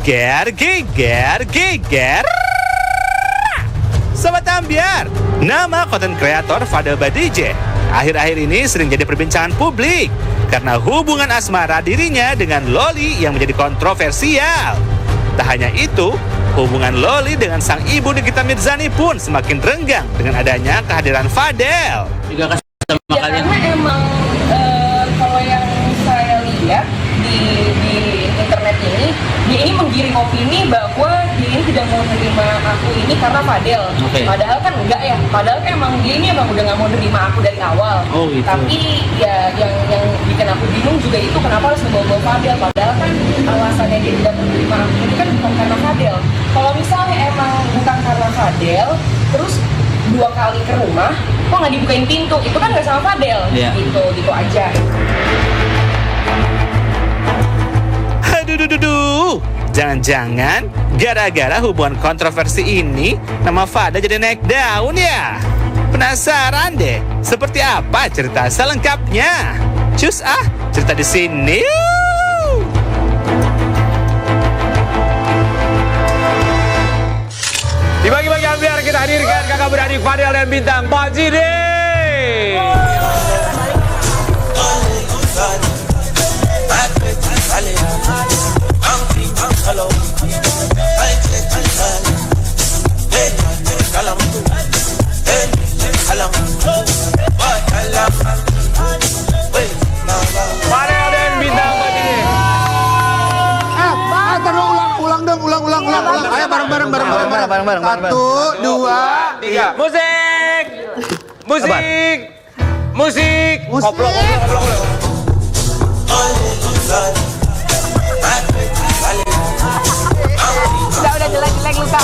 Geger, geger, geger. Sobat Ambiar, nama konten kreator Fadel by DJ akhir-akhir ini sering jadi perbincangan publik karena hubungan asmara dirinya dengan Loli yang menjadi kontroversial. Tak hanya itu, hubungan Loli dengan sang ibu Nikita Mirzani pun semakin renggang dengan adanya kehadiran Fadel. Juga kasih sama ya, kalian. Karena emang kalau yang saya lihat di internet dia ini menggiring opini bahwa dia ini tidak mau menerima aku ini karena Fadel. Okay. Padahal kan enggak ya. Padahal kan emang dia ini emang udah nggak mau menerima aku dari awal. Oh gitu. Tapi ya yang bikin aku bingung juga itu kenapa harus membawa Fadel. Padahal kan alasannya dia tidak menerima aku ini kan bukan karena Fadel. Kalau misalnya emang bukan karena Fadel, terus 2 kali ke rumah, kok nggak dibukain pintu? Itu kan nggak sama Fadel. Yeah. Gitu aja. Aduh, jangan-jangan gara-gara hubungan kontroversi ini nama Fadel jadi naik daun ya? Penasaran deh, seperti apa cerita selengkapnya? Cus cerita di sini. Di bagi-bagi Ambiar kita hadirkan kakak beradik Fadel dan Bintang Pak Jide. Fadel dan Bintang Pak Jide. Ulang. Ayo bareng. Satu, dua, tiga. Musik. Ngobrol. Udah jelek luka.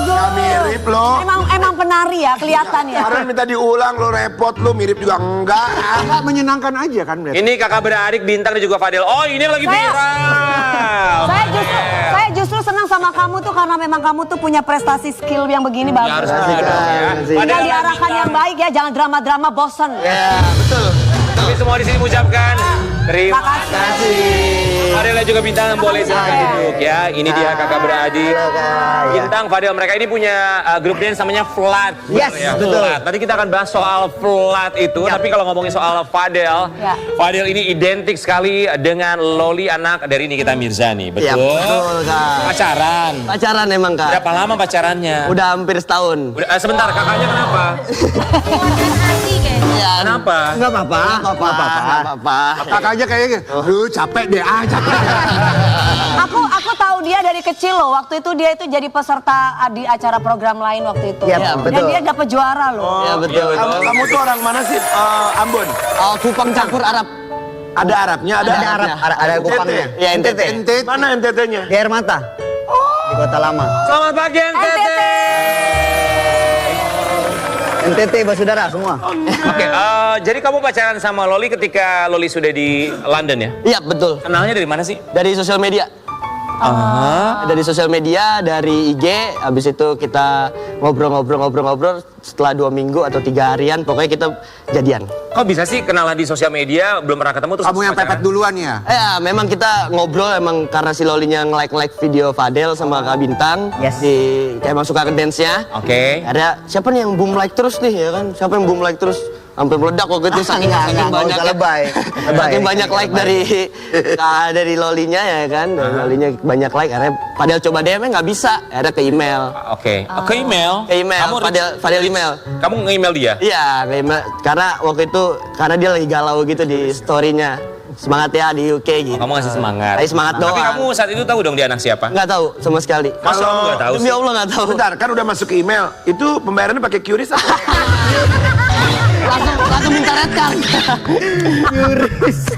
Gak mirip lo. Emang penari ya, kelihatan ya. Karena minta diulang lo repot lo mirip juga enggak. Enggak menyenangkan aja kan. Ini kakak beradik Bintang dan juga Fadel. Oh ini yang lagi viral. Saya justru senang sama kamu tuh karena memang kamu tuh punya prestasi skill yang begini Ya, harus bagus. ada dong ya. Fadel Yang dan diarahkan yang Bintang. baik ya, jangan drama-drama bosen. Ya betul. Kami semua di sini mengucapkan terima kasih. Fadel dan juga Bintang boleh silakan duduk ya. Ini dia kakak beradik. Bintang, Fadel, mereka ini punya grup dance namanya Flat. Yes, ya, betul. Flat. Nanti kita akan bahas soal Flat itu. Tapi kalau ngomongin soal Fadel, Ya. Fadel ini identik sekali dengan Loli anak dari Nikita Mirzani. Betul? Iya, betul, Kak. Pacaran. Pacaran emang, Kak. Berapa lama pacarannya? Udah hampir setahun. Sebentar, kakaknya kenapa? Ya, Kenapa? Enggak apa-apa. Enggak apa-apa. Kakaknya kayaknya, capek deh, capek. Aku tahu dia dari kecil loh. Waktu itu dia itu jadi peserta di acara program lain waktu itu. Iya, Dan betul. dia dapat juara loh. Ya, betul. Kamu tuh orang mana sih? Ambon. Kupang campur Arab. Ada Arabnya, ada Arab. Ada Kupangnya. Ya, NTT. NTT. Mana NTT-nya? Di Air Mata. Di Kota Lama. Selamat pagi, NTT. NTT Basudara semua. Oke, jadi kamu pacaran sama Loli ketika Loli sudah di London ya? Iya, betul. Kenalnya dari mana sih? Dari sosial media. Dari sosial media, dari IG, habis itu kita ngobrol. Setelah 2 minggu atau 3 harian, pokoknya kita jadian. Kok bisa sih kenalan di sosial media, belum pernah ketemu terus Kamu yang pacaran? pepet duluan ya? Ya, memang kita ngobrol emang karena si Lolinya nge-like video Fadel sama Kak Bintang. Yes. Kayak emang suka ke dance-nya. Oke. Ada siapa nih yang boom like terus nih ya kan? Siapa yang boom like terus? Sampai meledak waktu itu saking banyak saking banyak like dari Lolinya ya kan. Dari Lolinya banyak like, akhirnya Fadel coba DM-nya nggak bisa. Akhirnya ke email. Oke. Ke email? Ke email, Kamu Fadel email. Kamu nge-email dia? Iya, ke email. Karena waktu itu karena dia lagi galau gitu di story-nya. Semangat ya di UK gitu. Kamu ngasih semangat. Kasih semangat doang. Tapi kamu saat itu tahu dong dia anak siapa? Nggak tahu sama sekali. Masa kamu nggak tahu Demi sih? Allah nggak tahu. Bentar, kan udah masuk ke email. Itu pembayarannya pakai QRIS apa? langsung minta red card.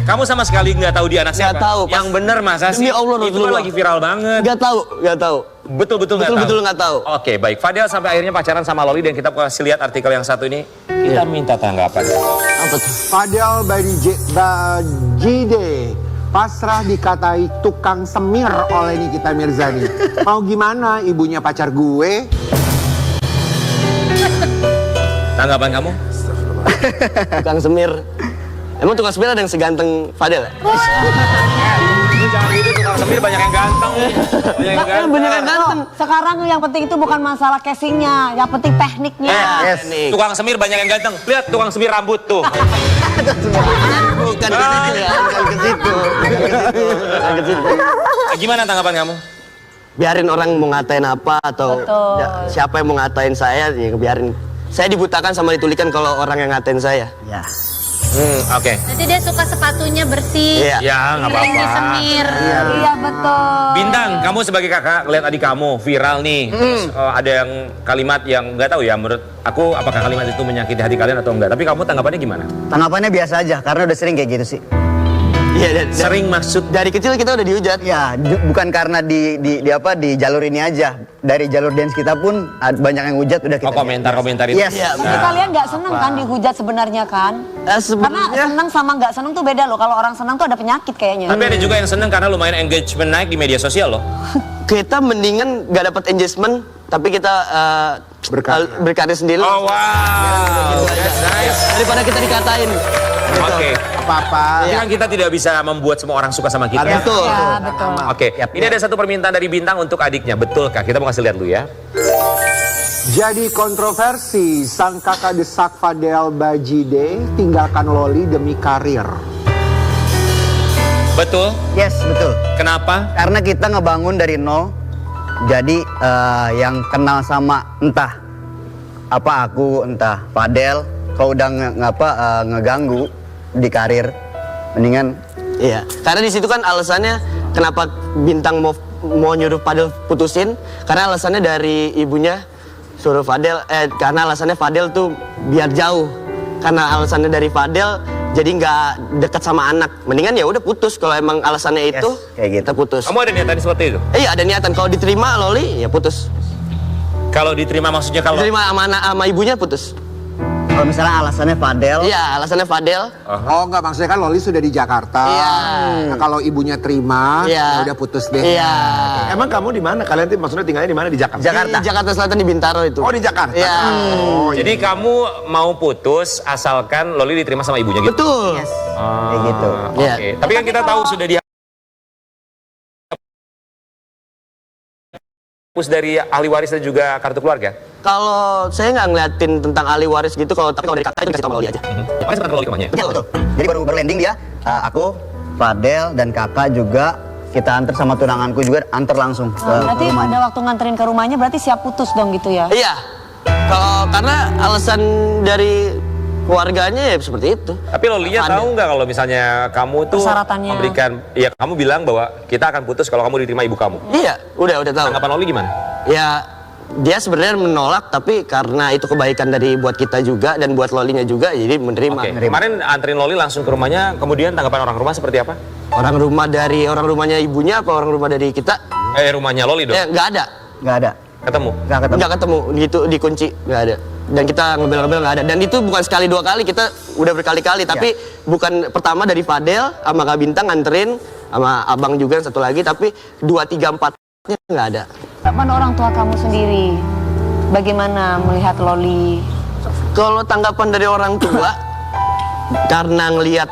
Kamu sama sekali nggak tahu dia anak siapa? Nggak tahu, pas- Yang bener masa sih? Demi Allah, itu kan Rasulullah. lagi viral banget. Nggak tahu. Betul-betul nggak tahu? Betul-betul nggak tahu. Oke, baik. Fadel sampai akhirnya pacaran sama Loli dan kita kasih lihat artikel yang satu ini. Kita minta tanggapan. Apa tuh? Fadel Bajide pasrah dikatai tukang semir oleh Nikita Mirzani. Mau gimana ibunya pacar gue? Tanggapan kamu? Tukang semir. Emang tukang semir ada yang seganteng Fadel ya? Lu jangan gitu, tukang semir banyak yang ganteng. Banyak yang ganteng. Banyak yang ganteng. Sekarang yang penting itu bukan masalah casingnya, yang penting tekniknya. Tukang semir banyak yang ganteng. Lihat tukang semir rambut tuh. Bukan ke situ ya, bukan ke situ. Bukan ke situ. Gimana tanggapan kamu? Biarin orang mau ngatain apa atau Betul. ya, siapa yang mau ngatain saya, ya biarin. Saya dibutakan sama ditulikan kalau orang yang ngatain saya. Ya. Oke. Nanti dia suka sepatunya bersih. Iya. Ya, nggak Sering apa-apa. disemir. Iya betul. Bintang, kamu sebagai kakak lihat adik kamu viral nih. Terus ada yang kalimat yang nggak tahu ya menurut aku apakah kalimat itu menyakiti hati kalian atau enggak. Tapi kamu tanggapannya gimana? Tanggapannya biasa aja karena udah sering kayak gitu sih. Iya, Sering maksud dari kecil kita udah dihujat. Ya, bukan karena di jalur ini aja. Dari jalur dance kita pun banyak yang hujat udah kita. komentar-komentar itu. Yes. Iya, Tapi kalian nggak seneng kan dihujat sebenarnya kan? Karena sebenarnya seneng sama nggak seneng tuh beda loh. Kalau orang seneng tuh ada penyakit kayaknya. Tapi ada juga yang seneng karena lumayan engagement naik di media sosial loh. kita mendingan nggak dapat engagement, tapi kita berkarya sendiri. Oh wow, that's nice. Daripada kita dikatain. Oke. Apa-apa. Tapi kan kita tidak bisa membuat semua orang suka sama kita. Betul. Ya betul. Oke, ini ada satu permintaan dari Bintang untuk adiknya. Betul Kak? Kita mau kasih lihat dulu ya. Jadi kontroversi, sang kakak desak Fadel Bajide tinggalkan Loli demi karir. Betul? Yes, betul. Kenapa? Karena kita ngebangun dari nol. Jadi yang kenal sama entah apa aku, entah Fadel, kalau udah ngeganggu di karir, mendingan Iya, karena di situ kan alasannya kenapa Bintang mau nyuruh Fadel putusin, karena alasannya dari ibunya suruh Fadel, karena alasannya Fadel tuh biar jauh, karena alasannya dari Fadel jadi nggak dekat sama anak, mendingan ya udah putus kalau emang alasannya itu, kayak gitu. kita putus. Kamu ada niatan seperti itu? Iya ada niatan, kalau diterima Loli ya putus, Kalau diterima maksudnya kalau... diterima sama anak sama ibunya putus. kalau misalnya alasannya Fadel, Iya alasannya Fadel. Oh enggak, maksudnya kan Loli sudah di Jakarta. Iya. Nah, kalau ibunya terima, Iya. ya udah putus deh. Iya. Emang kamu di mana? Kalian maksudnya tinggalnya di mana? Di Jakarta? Di Jakarta Selatan di Bintaro itu. Oh di Jakarta. Iya. Oh, Jadi kamu mau putus asalkan Loli diterima sama ibunya gitu? Betul. Ah, kayak gitu. Oke. Iya. Tapi kan kita tahu sudah dihapus dari ahli waris dan juga kartu keluarga. Kalau saya nggak ngeliatin tentang ahli waris gitu, tapi kalau dari kakak itu kasih tau Loli aja. Apa sebenarnya Loli ke rumahnya? betul, betul. Jadi baru landing dia, aku, Fadel dan kakak juga kita antar sama tunanganku juga antar langsung ke Berarti rumahnya. pada waktu nganterin ke rumahnya berarti siap putus dong gitu ya? Iya. Kalau karena alasan dari keluarganya ya seperti itu. Tapi Lolinya Fadel. tahu nggak kalau misalnya kamu tuh Persyaratannya. memberikan, ya kamu bilang bahwa kita akan putus kalau kamu diterima ibu kamu. Iya, udah tahu. Tanggapan Loli gimana? Ya dia sebenarnya menolak, tapi karena itu kebaikan dari buat kita juga dan buat Lolinya juga, jadi menerima. Oke. Kemarin anterin Loli langsung ke rumahnya, kemudian tanggapan orang rumah seperti apa? Orang rumahnya ibunya apa orang rumah dari kita? Rumahnya Loli dong. Nggak ada. Nggak ada, Ketemu. Nggak ketemu, gitu dikunci, nggak ada. Dan kita ngebel-ngebel nggak ada. Dan itu bukan sekali dua kali, kita udah berkali-kali. Tapi bukan pertama dari Fadel sama Kak Bintang nganterin, sama abang juga satu lagi. Tapi 2, 3, 4-nya nggak ada. Mana orang tua kamu sendiri? Bagaimana melihat Loli? Kalau tanggapan dari orang tua, karena ngelihat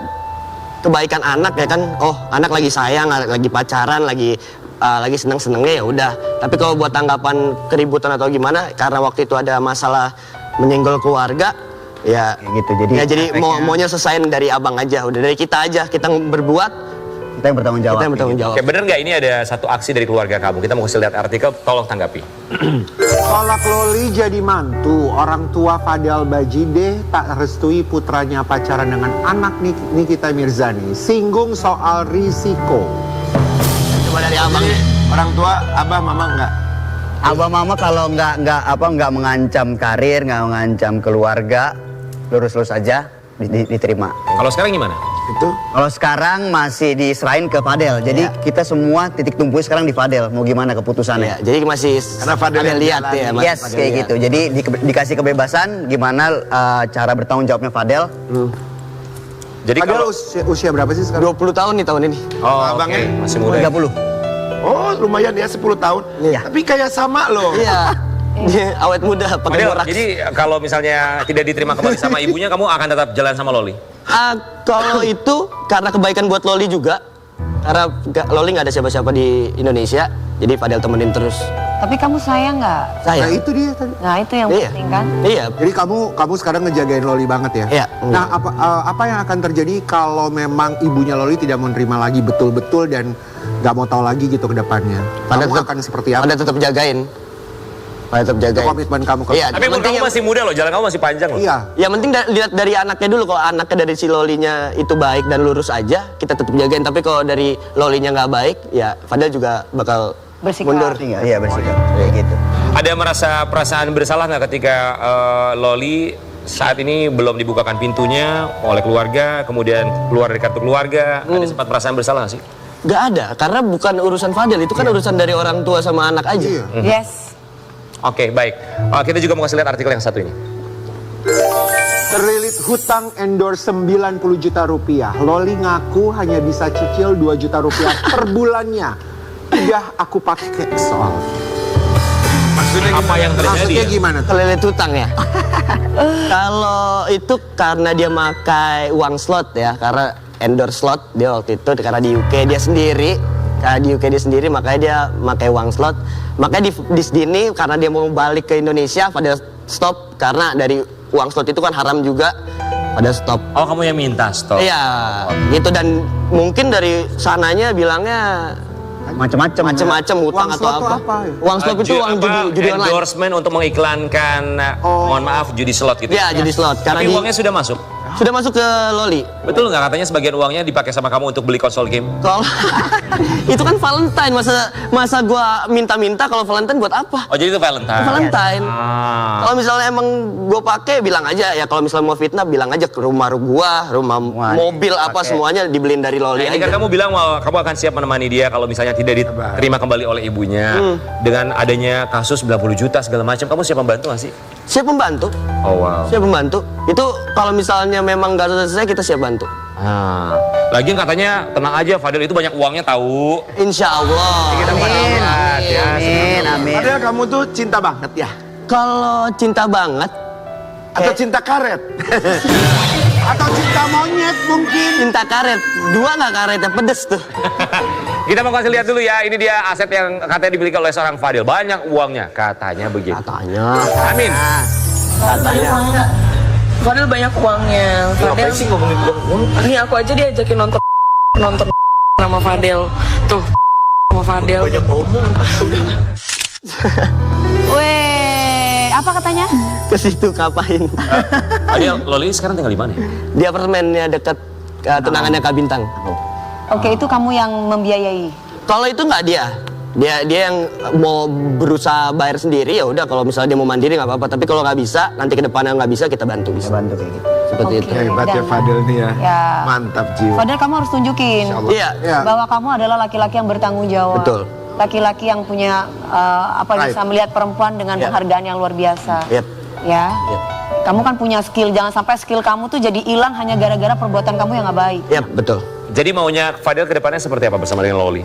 kebaikan anak ya kan, oh anak lagi sayang, lagi pacaran, lagi seneng-senengnya ya udah. Tapi kalau buat tanggapan keributan atau gimana, karena waktu itu ada masalah menyenggol keluarga, ya kayak gitu. Jadi jadi efeknya maunya selesaiin dari abang aja, udah dari kita aja, kita berbuat, kita yang bertanggung jawab. kita yang bertanggung jawab. Oke, bener nggak ini ada satu aksi dari keluarga kamu? Kita mau kasih lihat artikel, tolong tanggapi. Tolak Loli jadi mantu, orang tua Fadel Bajide tak restui putranya pacaran dengan anak Nikita Mirzani. Singgung soal risiko. Coba dari abang. Orang tua, abah, mama enggak? Abah mama kalau nggak mengancam karir, nggak mengancam keluarga, lurus-lurus aja diterima. Kalau sekarang gimana? Itu. Kalau sekarang masih diserahin ke Fadel, jadi kita semua titik tumpunya sekarang di Fadel. Mau gimana Ya, keputusannya? jadi masih Karena Fadel yang lihat jalan. ya. Yes, Fadel kayak lihat. gitu. Jadi dikasih kebebasan gimana cara bertanggung jawabnya Fadel. Jadi Fadel kalau... usia berapa sih sekarang? 20 tahun nih tahun ini. Oh, abangnya? oke. Masih muda. 30. Oh lumayan ya 10 tahun. Iya. Tapi kayak sama loh. Iya. Dia awet muda pakai Fadel, borak. jadi kalau misalnya tidak diterima kembali sama ibunya, kamu akan tetap jalan sama Loli? Kalau itu karena kebaikan buat Loli juga. Karena Loli nggak ada siapa-siapa di Indonesia, jadi Fadel temenin terus. Tapi kamu sayang nggak? Saya. Nah itu dia tadi. Nah itu yang Iya. penting kan? Iya. Jadi kamu sekarang ngejagain Loli banget ya? Iya. Nah apa yang akan terjadi kalau memang ibunya Loli tidak menerima lagi betul-betul dan nggak mau tahu lagi gitu ke depannya? Kamu akan seperti apa? Pada tetap jagain. Pada tetap jagain. Komitmen kamu ke Iya. Tapi umur kamu masih muda loh, jalan kamu masih panjang loh. Iya. Ya penting lihat dari anaknya dulu. Kalau anaknya dari si Lolinya itu baik dan lurus aja, kita tetap jagain. Tapi kalau dari Lolinya nggak baik, ya Fadel juga bakal Bersikap. mundur. Iya bersikap kayak gitu. Ada merasa perasaan bersalah nggak ketika Loli saat ini belum dibukakan pintunya oleh keluarga, kemudian keluar dari kartu keluarga, ada sempat perasaan bersalah nggak sih? Gak ada, karena bukan urusan Fadel, itu kan urusan dari orang tua sama anak aja. Iya. Yes. Oke, baik. Kita juga mau kasih lihat artikel yang satu ini. Terlilit hutang endorse 90 juta rupiah. Loli ngaku hanya bisa cicil 2 juta rupiah per bulannya. Udah aku pakai soal. Maksudnya apa yang terjadi? Maksudnya Ya? gimana tuh? Terlilit hutang ya. Kalau itu karena dia pakai uang slot ya, karena endorse slot dia waktu itu karena di UK dia sendiri. Karena di UK dia sendiri makanya dia pakai uang slot. Makanya di sini karena dia mau balik ke Indonesia pada stop karena dari uang slot itu kan haram juga. Pada stop. Oh, kamu yang minta stop. Iya, gitu dan mungkin dari sananya bilangnya macam-macam hutang Uang atau slot tuh apa. apa ya? Uang slot itu uang judi online. Endorsement untuk mengiklankan, mohon maaf, judi slot gitu. Iya, judi slot. Karena Tapi uangnya sudah masuk. sudah masuk ke Loli. Betul nggak katanya sebagian uangnya dipakai sama kamu untuk beli konsol game? Kalau itu kan Valentine, masa gua minta-minta kalau Valentine buat apa? Oh, jadi itu Valentine. Valentine. Ah. Kalau misalnya emang gua pakai bilang aja ya, kalau misalnya mau fitnah bilang aja ke rumah mobil apa semuanya dibeliin dari Loli Nah, ini kan aja. kamu bilang kamu akan siap menemani dia kalau misalnya tidak diterima kembali oleh ibunya. Dengan adanya kasus 90 juta segala macam, kamu siap membantu nggak sih? Siap membantu. Oh wow. Siap membantu. Itu kalau misalnya memang nggak selesai kita siap bantu. Ah. Lagian katanya tenang aja, Fadel itu banyak uangnya tahu. Insya Allah. Kita berangkat ya. Amin. Padahal kamu tuh cinta banget ya? Kalau cinta banget, Atau cinta karet? Atau cinta monyet mungkin. cinta karet. Dua nggak karetnya pedes tuh. Kita mau kasih lihat dulu ya, ini dia aset yang katanya dimiliki oleh seorang Fadel. Banyak uangnya, katanya begitu. Katanya. Amin. Fadel banyak uangnya. Fadel sih ngomongin uang. Ini aku aja diajakin nonton sama Fadel. Tuh sama Fadel. Banyak ngomong. Weh, apa katanya? Ke situ ngapain? Fadel, Loli sekarang tinggal di mana? Di apartemennya dekat tunangannya Kak Bintang. Oke, itu kamu yang membiayai. Kalau itu nggak dia. Dia yang mau berusaha bayar sendiri ya udah, kalau misalnya dia mau mandiri nggak apa-apa, tapi kalau nggak bisa nanti ke depannya nggak bisa kita bantu bisa. Bantu kayak gitu. Seperti Oke. itu. Hebat ya Dan- Fadel nih ya. Ya. Mantap jiwa. Padahal kamu harus tunjukin Iya. Ya. bahwa kamu adalah laki-laki yang bertanggung jawab. Betul. Laki-laki yang punya bisa melihat perempuan dengan Ya. penghargaan yang luar biasa. Yep. Ya. Yep. Kamu kan punya skill, jangan sampai skill kamu tuh jadi hilang hanya gara-gara perbuatan kamu yang nggak baik. Yap, betul. Jadi maunya Fadel ke depannya seperti apa bersama dengan Loli?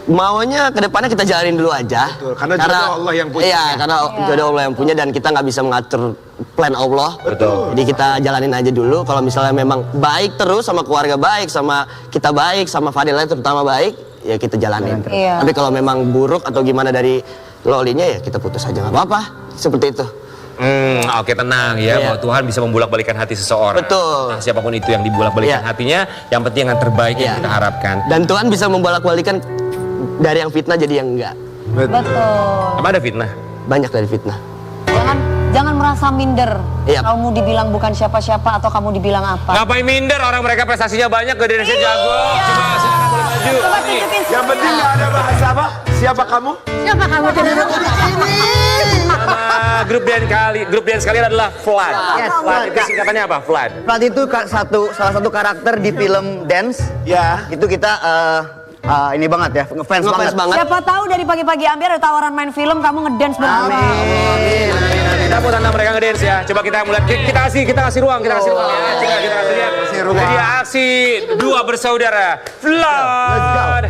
Maunya ke depannya kita jalanin dulu aja. Betul, karena jodoh Allah yang punya. Iya, karena jodoh Allah yang punya dan kita nggak bisa mengatur plan Allah. Betul. Jadi kita jalanin aja dulu. Kalau misalnya memang baik terus sama keluarga baik, sama kita baik, sama Fadilnya terutama baik, ya kita jalanin. Iya. Tapi kalau memang buruk atau gimana dari Lolinya ya kita putus aja nggak apa-apa. Seperti itu. Oke, tenang ya, Iya. bahwa Tuhan bisa membulak-balikan hati seseorang. Betul. Nah, siapapun itu yang dibulak-balikan Iya. hatinya, yang penting yang terbaik yang Iya. kita harapkan. Dan Tuhan bisa membolak-balikan dari yang fitnah jadi yang enggak. Betul. Apa ada fitnah? Banyak dari fitnah. Jangan merasa minder. Iya. Kamu dibilang bukan siapa-siapa atau kamu dibilang apa. Ngapain minder, orang mereka prestasinya banyak, gede Indonesia jago. Coba silakan boleh maju. Coba Nih. tunjukin. Yang penting nggak ada bahasa apa? Siapa kamu? Siapa kamu tidak Nama grup dance kalian adalah Flood. Yes, Flood Flood. itu singkatannya apa? Flood. Plat itu salah satu karakter di film Dance. Ya. Itu kita ini banget ya, ngefans banget. Siapa tahu dari pagi-pagi Amir ada tawaran main film, kamu ngedance bersama. Kita mau tanda mereka ngedance ya. Coba kita mulai. Kita kasih ruang ya. Coba kita kasih lihat. Jadi aksi dua bersaudara. Flood.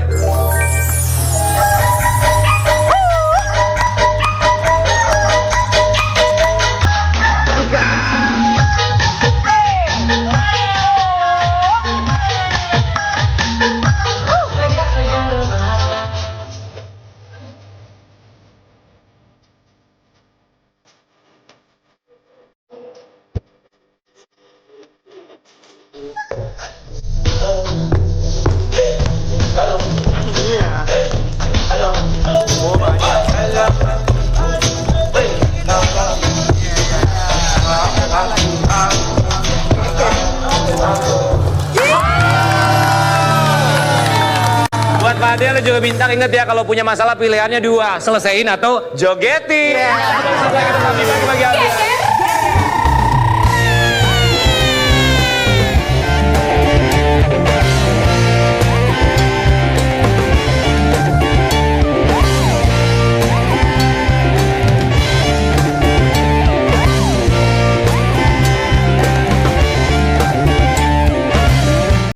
Fadel dan juga Bintang, ingat ya kalau punya masalah pilihannya dua, selesaiin atau jogetin. Bagi